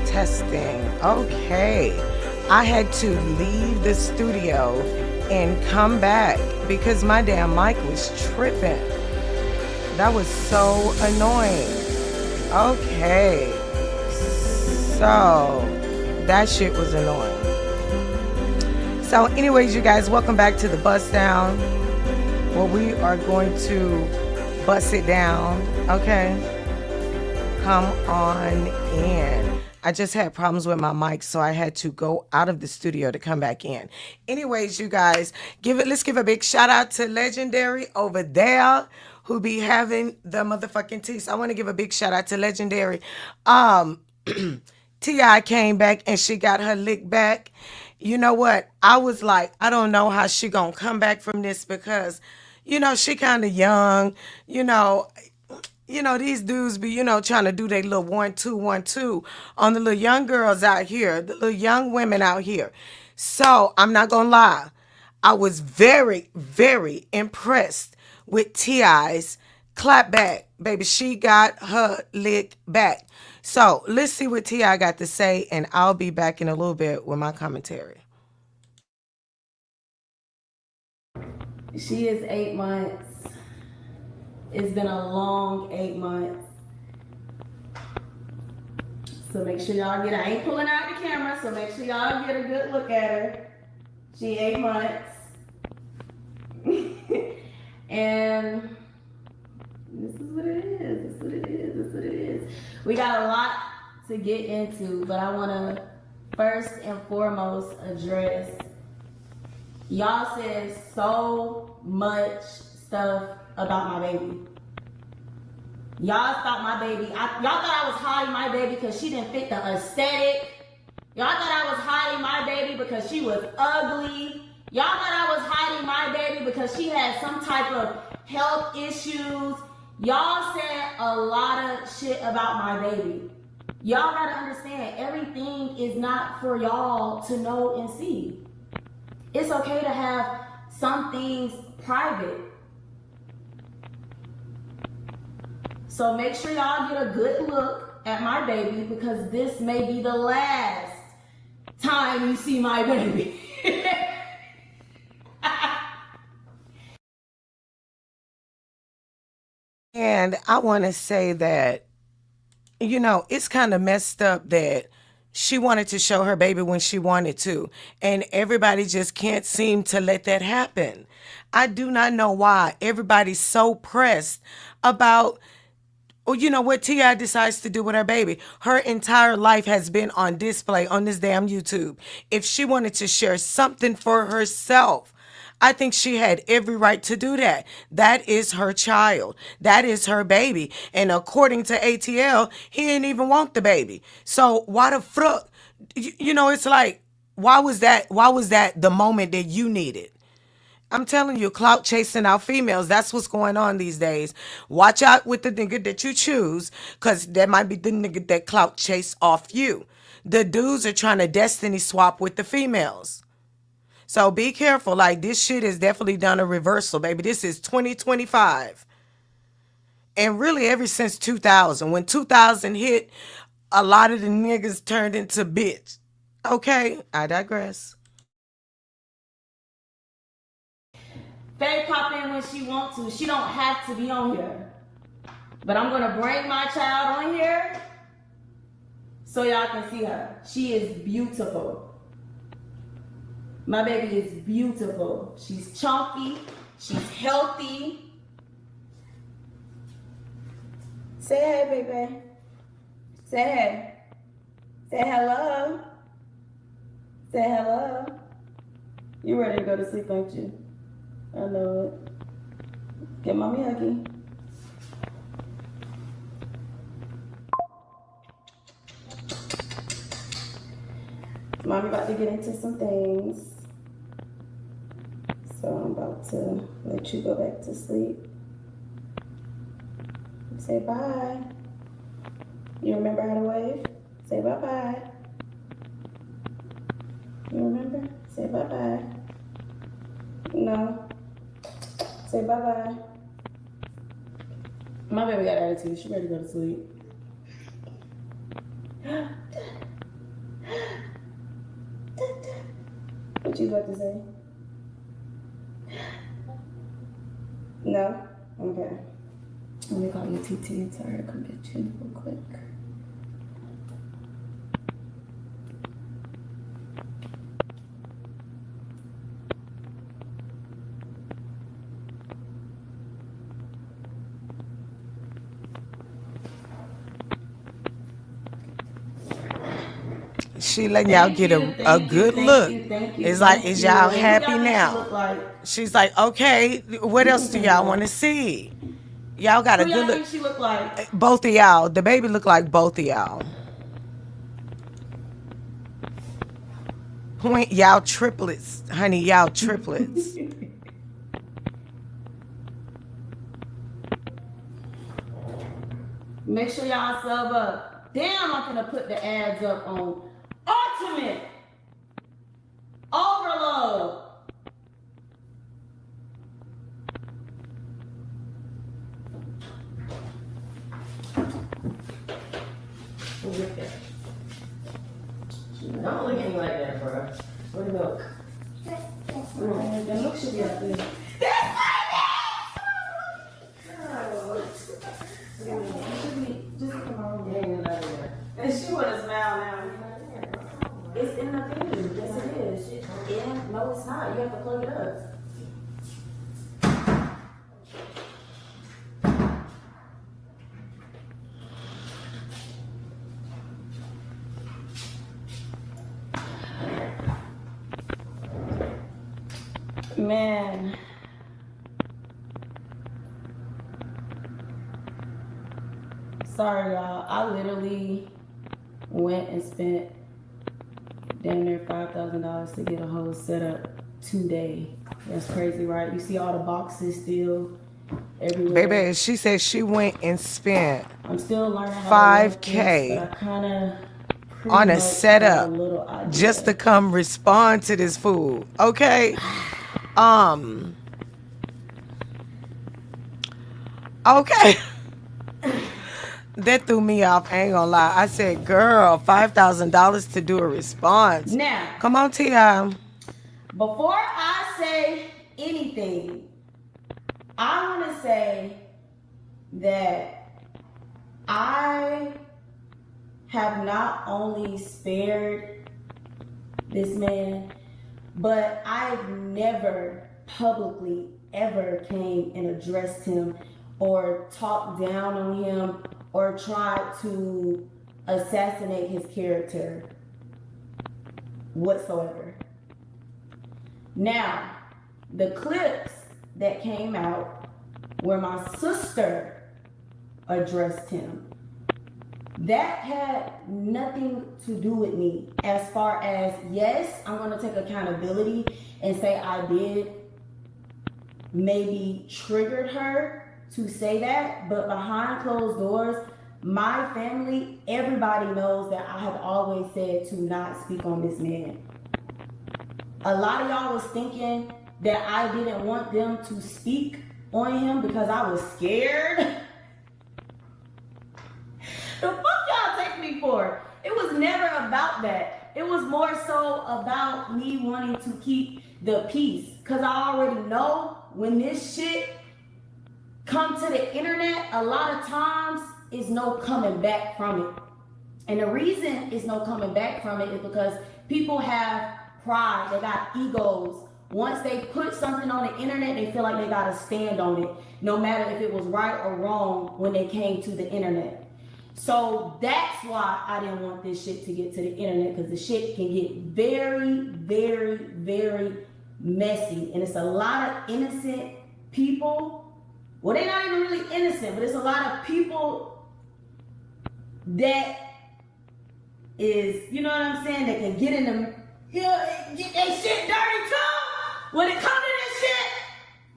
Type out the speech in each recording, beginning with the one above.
Testing. Okay. I had to leave the studio and come back because my damn mic was tripping. That was so annoying. Okay. So that shit was annoying. So anyways, you guys, welcome back to the Bust Down. Well, we are going to bust it down. Okay. Come on in. I just had problems with my mic, so I had to go out of the studio to come back in. Anyways, you guys, let's give a big shout out to Legendary over there who be having the motherfucking tea. So I want to give a big shout out to Legendary. T.I. came back and she got her lick back. You know what? I was like, I don't know how she gonna come back from this because, you know, she kind of young, these dudes be, trying to do their little 1, 2, 1, 2 on the little young girls out here, the little young women out here. So I'm not going to lie. I was very, very impressed with T.I.'s clap back. Baby, she got her lick back. So let's see what T.I. got to say, and I'll be back in a little bit with my commentary. She is 8 months. It's been a long 8 months. So make sure y'all I ain't pulling out the camera, so make sure y'all get a good look at her. She 8 months. And this is what it is. This is what it is. This is what it is. We got a lot to get into, but I want to first and foremost address y'all said so much stuff about my baby. Y'all thought my baby, y'all thought I was hiding my baby because she didn't fit the aesthetic. Y'all thought I was hiding my baby because she was ugly. Y'all thought I was hiding my baby because she had some type of health issues. Y'all said a lot of shit about my baby. Y'all gotta understand, everything is not for y'all to know and see. It's okay to have some things private. So make sure y'all get a good look at my baby because this may be the last time you see my baby. And I want to say that you know, it's kind of messed up that she wanted to show her baby when she wanted to, and everybody just can't seem to let that happen. I do not know why everybody's so pressed about, well, you know what Ti decides to do with her baby. Her entire life has been on display on this damn YouTube. If she wanted to share something for herself, I think she had every right to do that. That is her child. That is her baby. And according to ATL, he didn't even want the baby. So why the fuck? You know, it's like, why was that? Why was that the moment that you needed? I'm telling you, clout chasing out females. That's what's going on these days. Watch out with the nigga that you choose, because that might be the nigga that clout chase off you. The dudes are trying to destiny swap with the females. So be careful. Like, this shit has definitely done a reversal, baby. This is 2025. And really ever since 2000. When 2000 hit, a lot of the niggas turned into bitch. Okay, I digress. Faye pop in when she wants to. She don't have to be on here. But I'm going to bring my child on here so y'all can see her. She is beautiful. My baby is beautiful. She's chunky. She's healthy. Say hey, baby. Say hey. Say hello. Say hello. You ready to go to sleep, ain't you? I know it. Get mommy huggy. Mommy about to get into some things. So I'm about to let you go back to sleep. Say bye. You remember how to wave? Say bye-bye. You remember? Say bye-bye. No. Say bye-bye. My baby got attitude. She ready to go to sleep. What you about to say? No? Okay. Let me call you TT and tell her to come get you real quick. She letting y'all get a good look. It's like, is y'all happy now? She's like, okay, what else do y'all want to see? Y'all got a good look. She look like? Both of y'all. The baby look like both of y'all. Point, y'all triplets. Honey, y'all triplets. Make sure y'all sub up. Damn, I'm gonna put the ads up on Ultimate Overload. Don't look at me like that, bro. Where the milk? The milk should be up there. That's and she want to smile now. It's in the thing. Yes, it is. Yeah, no, it's not. You have to plug it up. Man. Sorry, y'all. I literally went and spent damn near $5,000 to get a whole setup today. That's crazy, right? You see all the boxes still everywhere. Baby, she said she went and spent I'm still learning how to $5K on a setup just to come respond to this food. Okay? Okay. That threw me off. I ain't gonna lie. I said, girl, $5,000 to do a response. Now, come on, T.I. Before I say anything, I want to say that I have not only spared this man, but I've never publicly ever came and addressed him or talked down on him or tried to assassinate his character whatsoever. Now, the clips that came out where my sister addressed him, that had nothing to do with me. As far as, yes, I'm going to take accountability and say I did maybe triggered her to say that, but behind closed doors, my family, everybody knows that I have always said to not speak on this man. A lot of y'all was thinking that I didn't want them to speak on him because I was scared. The fuck y'all take me for? It was never about that. It was more so about me wanting to keep the peace. Cause I already know when this shit come to the internet, a lot of times is no coming back from it. And the reason is no coming back from it is because people have pride, they got egos. Once they put something on the internet, they feel like they gotta stand on it, no matter if it was right or wrong when they came to the internet. So that's why I didn't want this shit to get to the internet, because the shit can get very, very, very messy. And it's a lot of innocent people. Well, they're not even really innocent, but it's a lot of people that is, you know what I'm saying, that can get in them, you know, get their shit dirty too when it comes to this shit.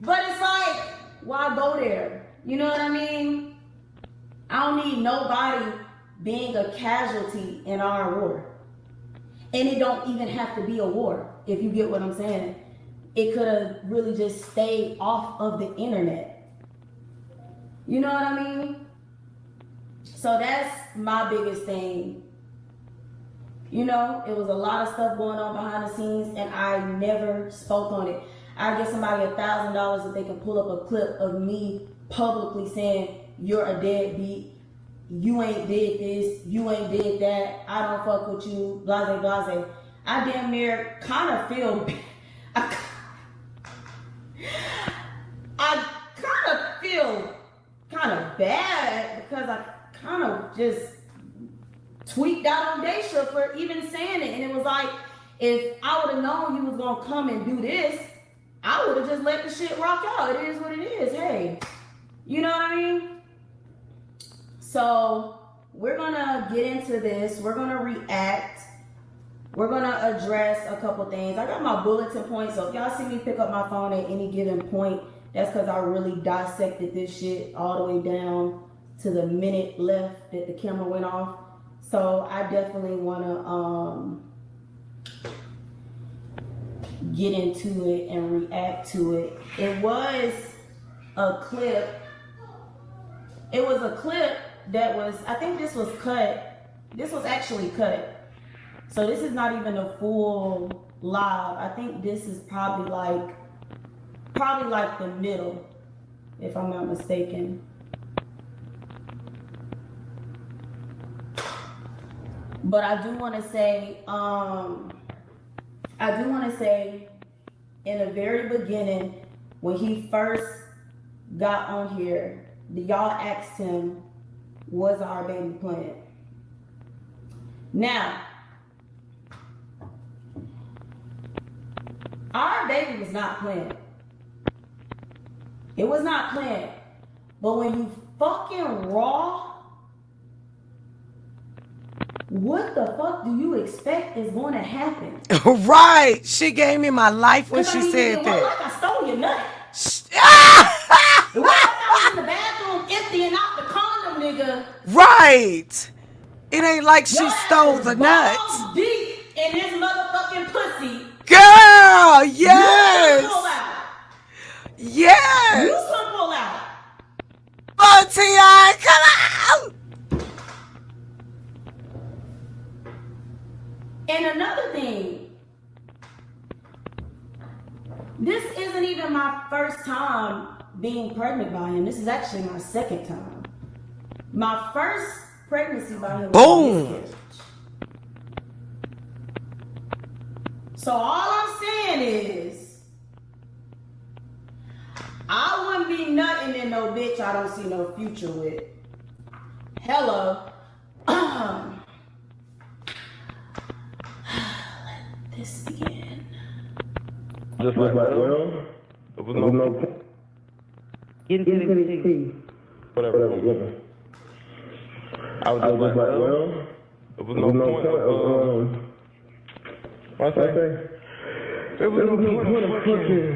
But it's like, why go there? You know what I mean? I don't need nobody being a casualty in our war. And it don't even have to be a war, if you get what I'm saying. It could have really just stayed off of the internet. You know what I mean? So that's my biggest thing. You know, it was a lot of stuff going on behind the scenes and I never spoke on it. I give somebody $1,000 if they can pull up a clip of me publicly saying, you're a deadbeat, you ain't did this, you ain't did that, I don't fuck with you, blase, blase. I damn near kind of feel, I kind of feel kind of bad because I kind of just tweaked out on Daisha for even saying it. And it was like, if I would have known you was going to come and do this, I would have just let the shit rock out. It is what it is. Hey, you know what I mean? So we're going to get into this. We're going to react. We're going to address a couple things. I got my bulletin points. So if y'all see me pick up my phone at any given point, that's because I really dissected this shit all the way down to the minute left that the camera went off. So I definitely want to get into it and react to it. It was a clip. It was a clip that was, I think this was cut. This was actually cut. So this is not even a full live. I think this is probably like the middle, if I'm not mistaken. But I do want to say, in the very beginning, when he first got on here, y'all asked him, was our baby playing? Now, our baby was not playing. It was not playing. But when you fucking raw, what the fuck do you expect is going to happen? Right. She gave me my life when she said that. It wasn't like I stole your nut. It wasn't like I was in the bathroom emptying out the condom, nigga. Right. It ain't like she stole the nuts. Balls deep in this motherfucking pussy. Girl, yes. You pull out. Yes. You some pull out. Oh, T.I., come on. And another thing, this isn't even my first time being pregnant by him. This is actually my second time. My first pregnancy by him. Boom. So all I'm saying is, I wouldn't be nothing in no bitch I don't see no future with. Hello. Let this begin. Just like, well, it was no whatever. I was just like, well, it was no point of, what I say? It was no point of fucking,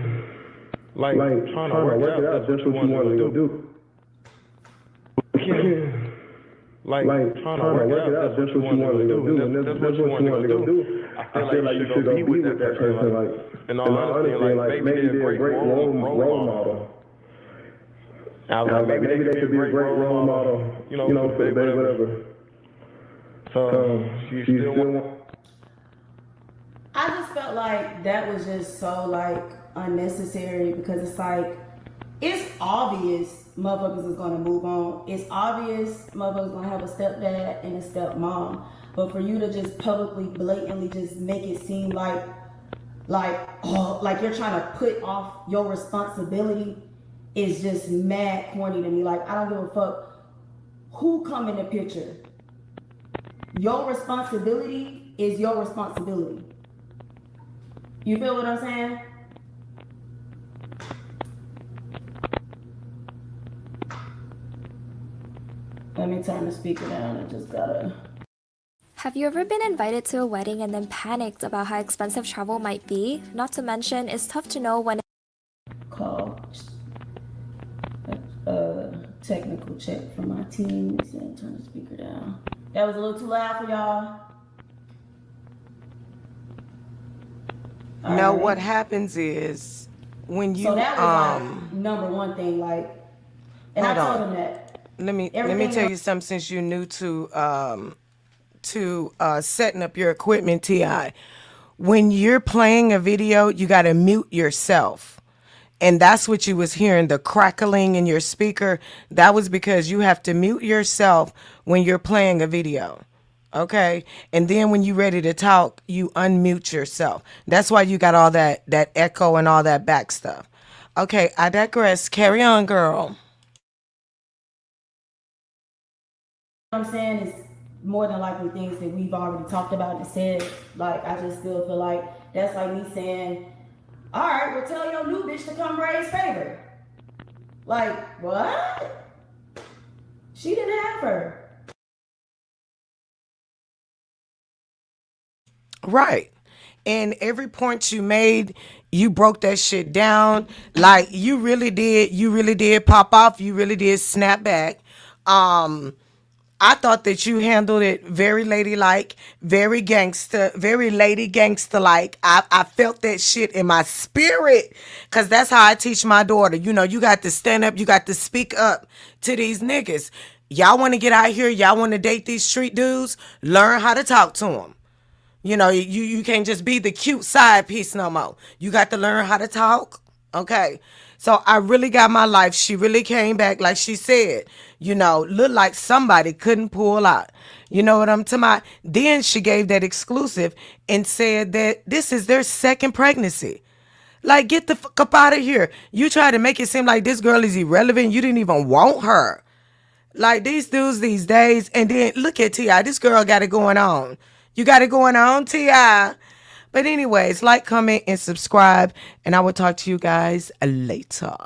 like trying to work it out, that's what you wanted to do. Like trying to work it out, that's what you wanted to do, and that's what you wanted to do. I feel like you should go be with that person, like, and all honesty, like, maybe they're a great role model. I was like, maybe they could be a great role model, you know, for the baby, whatever. So, she still want. I just felt like that was just so, like, unnecessary, because it's like, it's obvious motherfuckers is gonna move on. It's obvious motherfuckers gonna have a stepdad and a stepmom. But for you to just publicly, blatantly just make it seem like you're trying to put off your responsibility is just mad corny to me. Like, I don't give a fuck who come in the picture. Your responsibility is your responsibility. You feel what I'm saying? Let me turn the speaker down. I just gotta... Have you ever been invited to a wedding and then panicked about how expensive travel might be? Not to mention, it's tough to know when... Call a technical check from my team. And turn the speaker down. That was a little too loud for y'all. No, what happens is when you So that was like number one thing, like, and I told him that. Let me tell you something. Since you're new to setting up your equipment, T.I., when you're playing a video, you got to mute yourself. And that's what you was hearing, the crackling in your speaker. That was because you have to mute yourself when you're playing a video. Okay? And then when you're ready to talk, you unmute yourself. That's why you got all that echo and all that back stuff. Okay, I digress. Carry on, girl. What I'm saying is more than likely things that we've already talked about and said. Like, I just still feel like that's like me saying, all right, well, tell your new bitch to come raise favor. Like, what? She didn't have her. Right. And every point you made, you broke that shit down. Like, you really did pop off. You really did snap back. I thought that you handled it very ladylike, very gangster, very lady gangster-like. I felt that shit in my spirit, because that's how I teach my daughter. You know, you got to stand up, you got to speak up to these niggas. Y'all want to get out here, y'all want to date these street dudes, learn how to talk to them. You know, you can't just be the cute side piece no more. You got to learn how to talk, okay? So I really got my life. She really came back, like she said, you know, looked like somebody couldn't pull out. You know what I'm talking about? Then she gave that exclusive and said that this is their second pregnancy. Like, get the fuck up out of here. You try to make it seem like this girl is irrelevant. You didn't even want her. Like, these dudes these days. And then look at T.I. This girl got it going on. You got it going on, T.I. But anyways, like, comment, and subscribe. And I will talk to you guys later.